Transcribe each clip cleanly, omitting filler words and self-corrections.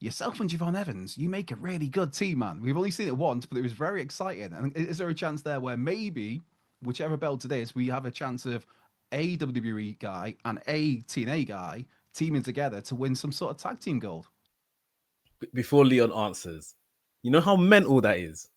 yourself and Javon Evans, you make a really good team, man. We've only seen it once, but it was very exciting. And is there a chance there where maybe, whichever belt it is, we have a chance of a WWE guy and a TNA guy teaming together to win some sort of tag team gold? Before Leon answers, you know how mental that is?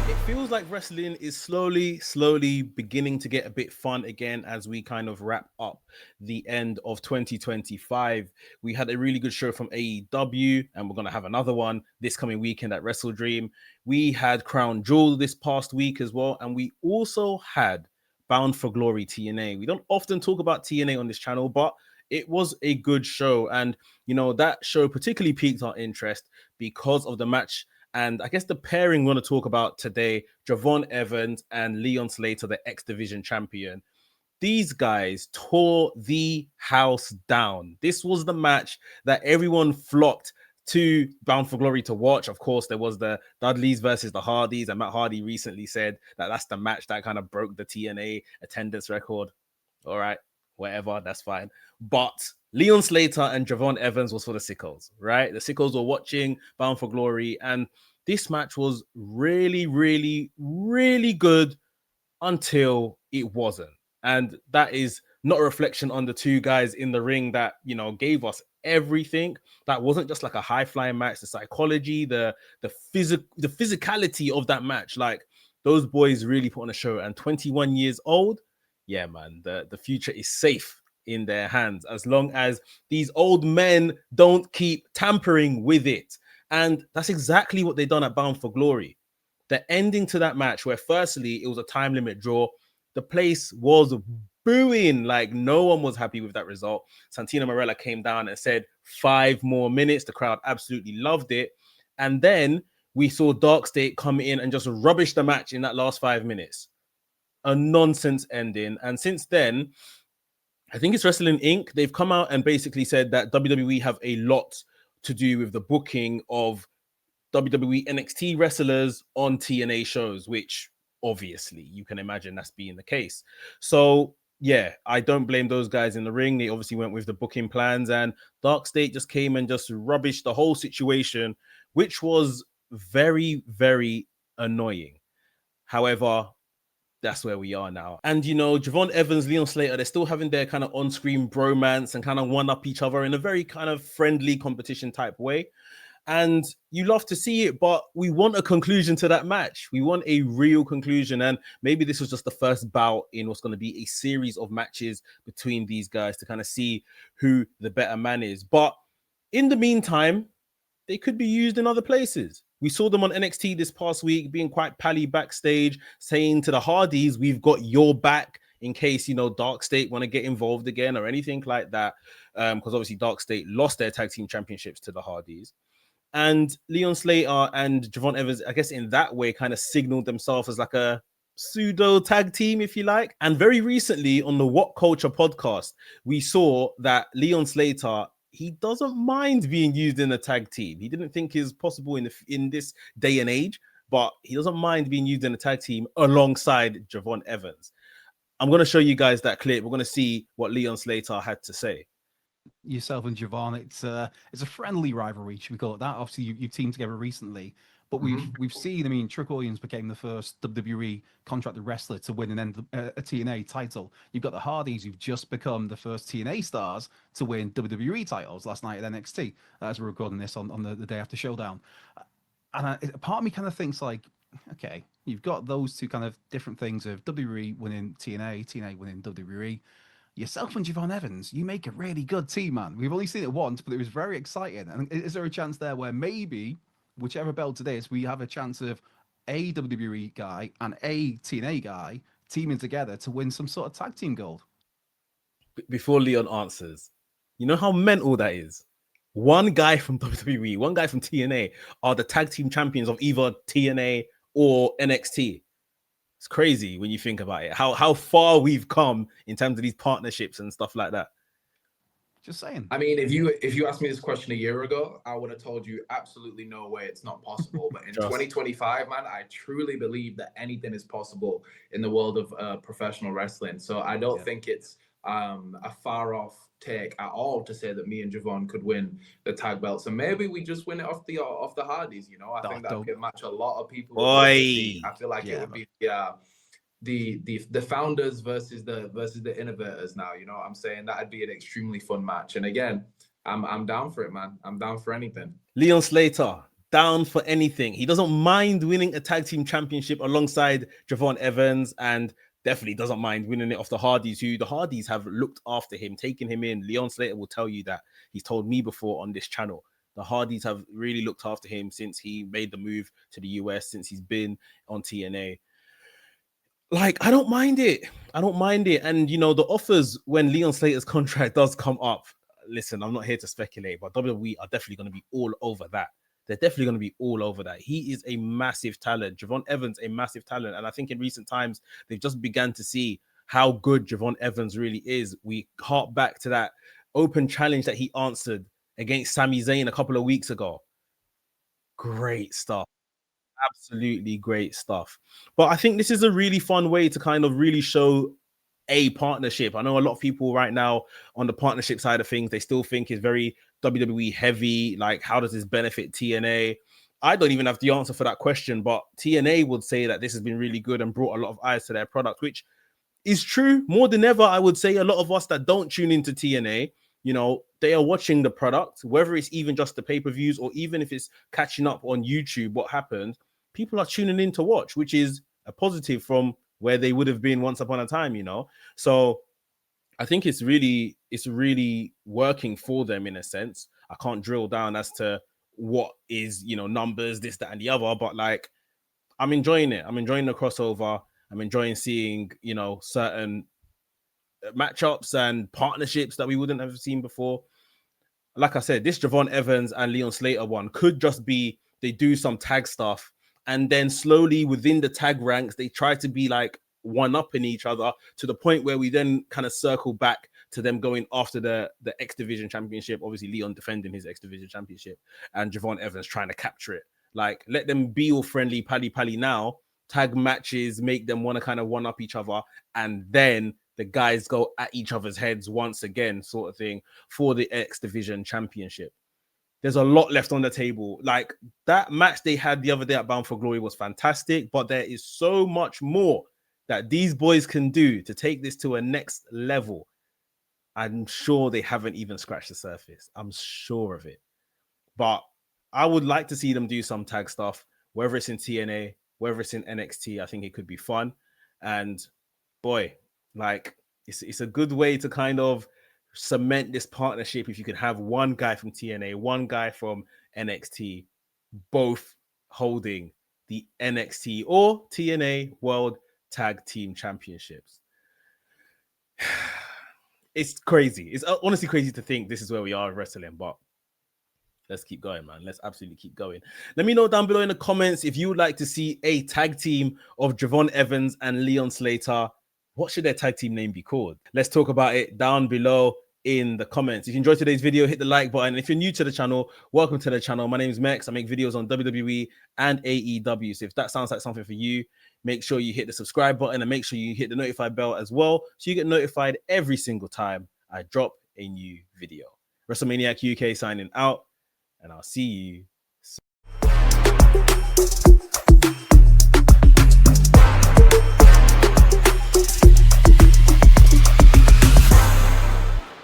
It feels like wrestling is slowly beginning to get a bit fun again as we kind of wrap up the end of 2025. We had a really good show from AEW, and we're going to have another one this coming weekend at Wrestle Dream. We had Crown Jewel this past week as well, and we also had Bound for Glory TNA. We don't often talk about TNA on this channel, but it was a good show. And, you know, that show particularly piqued our interest because of the match. And I guess the pairing we're going to talk about today, Javon Evans and Leon Slater, the X Division champion. These guys tore the house down. This was the match that everyone flocked to Bound for Glory to watch. Of course, there was the Dudleys versus the Hardys, and Matt Hardy recently said that that's the match that kind of broke the TNA attendance record. All right, whatever, that's fine. But Leon Slater and Javon Evans was for the sickos, right? The sickos were watching Bound for Glory, and this match was really good until it wasn't. And that is not a reflection on the two guys in the ring that, you know, gave us everything. That wasn't just like a high-flying match. The psychology, the physicality of that match, like those boys really put on a show. And 21 years old, yeah, man, the future is safe in their hands as long as these old men don't keep tampering with it. And that's exactly what they done at Bound for Glory. The ending to that match, where firstly it was a time limit draw, the place was booing, like no one was happy with that result. Santino Marella came down and said 5 more minutes. The crowd absolutely loved it. And then we saw Dark State come in and just rubbish the match in that last 5 minutes. A nonsense ending. And since then, I think it's Wrestling Inc. They've come out and basically said that WWE have a lot to do with the booking of WWE NXT wrestlers on TNA shows, which obviously you can imagine that's being the case. So yeah, I don't blame those guys in the ring. They obviously went with the booking plans, and Dark State just came and just rubbished the whole situation, which was very annoying. However, that's where we are now. And, you know, Javon Evans, Leon Slater, they're still having their kind of on-screen bromance and kind of one-up each other in a very kind of friendly competition type way. And you love to see it, but we want a conclusion to that match. We want a real conclusion. And maybe this was just the first bout in what's going to be a series of matches between these guys to kind of see who the better man is. But in the meantime, they could be used in other places. We saw them on NXT this past week being quite pally backstage, saying to the Hardys, we've got your back in case, you know, Dark State want to get involved again or anything like that. Because obviously Dark State lost their tag team championships to the Hardys. And Leon Slater and Javon Evans, I guess in that way, kind of signaled themselves as like a pseudo tag team, if you like. And very recently on the What Culture podcast, we saw that Leon Slater, he doesn't mind being used in a tag team. He didn't think is possible in this day and age, but he doesn't mind being used in a tag team alongside Javon Evans. I'm going to show you guys that clip. We're going to see what Leon Slater had to say. Yourself and Javon, it's a friendly rivalry, should we call it that? Obviously, you've teamed together recently, but we've seen. I mean, Trick Williams became the first WWE contracted wrestler to win a TNA title. You've got the Hardys, who've just become the first TNA stars to win WWE titles last night at NXT. As we're recording this on the day after Showdown, and part of me kind of thinks like, okay, you've got those two kind of different things of WWE winning TNA, TNA winning WWE. Yourself and Javon Evans, you make a really good team, man. We've only seen it once, but it was very exciting. And is there a chance there where maybe, whichever belt it is, we have a chance of a WWE guy and a TNA guy teaming together to win some sort of tag team gold? Before Leon answers, you know how mental that is? One guy from WWE, one guy from TNA are the tag team champions of either TNA or NXT. It's crazy when you think about it, how far we've come in terms of these partnerships and stuff like that. Just saying. I mean, if you asked me this question a year ago, I would have told you absolutely no way, it's not possible. But in 2025, man, I truly believe that anything is possible in the world of professional wrestling. So I don't think it's a far off take at all to say that me and Javon could win the tag belts, and maybe we just win it off the Hardys. You know, I think that'd be a match a lot of people would love to see. I feel like it would be the founders versus the innovators now. You know what I'm saying? That'd be an extremely fun match. And again, I'm down for it, man. I'm down for anything. Leon Slater, down for anything. He doesn't mind winning a tag team championship alongside Javon Evans, and definitely doesn't mind winning it off the Hardys, who the Hardys have looked after him, taking him in. Leon Slater will tell you that. He's told me before on this channel. The Hardys have really looked after him since he made the move to the US, since he's been on TNA. Like, I don't mind it. I don't mind it. And, you know, the offers when Leon Slater's contract does come up, listen, I'm not here to speculate, but WWE are definitely going to be all over that. They're definitely going to be all over that. He is a massive talent. Javon Evans, a massive talent. And I think in recent times, they've just begun to see how good Javon Evans really is. We hark back to that open challenge that he answered against Sami Zayn a couple of weeks ago. Great stuff. Absolutely great stuff. But I think this is a really fun way to kind of really show a partnership. I know a lot of people right now on the partnership side of things, they still think it's very WWE heavy. Like, how does this benefit TNA? I don't even have the answer for that question, but TNA would say that this has been really good and brought a lot of eyes to their product, which is true. More than ever, I would say a lot of us that don't tune into TNA, you know, they are watching the product, whether it's even just the pay-per-views or even if it's catching up on YouTube, what happened, people are tuning in to watch, which is a positive from where they would have been once upon a time, you know? So I think it's really working for them in a sense. I can't drill down as to what is, you know, numbers, this, that, and the other, but like, I'm enjoying it. I'm enjoying the crossover. I'm enjoying seeing, you know, certain matchups and partnerships that we wouldn't have seen before. Like I said, this Javon Evans and Leon Slater one could just be, they do some tag stuff, and then slowly within the tag ranks, they try to be like one-upping each other to the point where we then kind of circle back to them going after the X Division Championship. Obviously, Leon defending his X Division Championship and Javon Evans trying to capture it. Like, let them be all friendly, pally now. Tag matches make them want to kind of one-up each other, and then the guys go at each other's heads once again, sort of thing, for the X Division Championship. There's a lot left on the table. Like, that match they had the other day at Bound for Glory was fantastic, but there is so much more that these boys can do to take this to a next level. I'm sure they haven't even scratched the surface. I'm sure of it. But I would like to see them do some tag stuff, whether it's in TNA, whether it's in NXT. I think it could be fun. And boy, like, it's a good way to kind of cement this partnership if you could have one guy from TNA, one guy from NXT, both holding the NXT or TNA World Tag Team Championships. It's crazy. It's honestly crazy to think this is where we are in wrestling, but let's keep going, man. Let's absolutely keep going. Let me know down below in the comments if you would like to see a tag team of Javon Evans and Leon Slater. What should their tag team name be called? Let's talk about it down below in the comments. If you enjoyed today's video, hit the like button. If you're new to the channel, welcome to the channel. My name is Mex. I make videos on WWE and AEW. So if that sounds like something for you, make sure you hit the subscribe button and make sure you hit the notify bell as well, so you get notified every single time I drop a new video. WrestleManiac UK signing out, and I'll see you soon.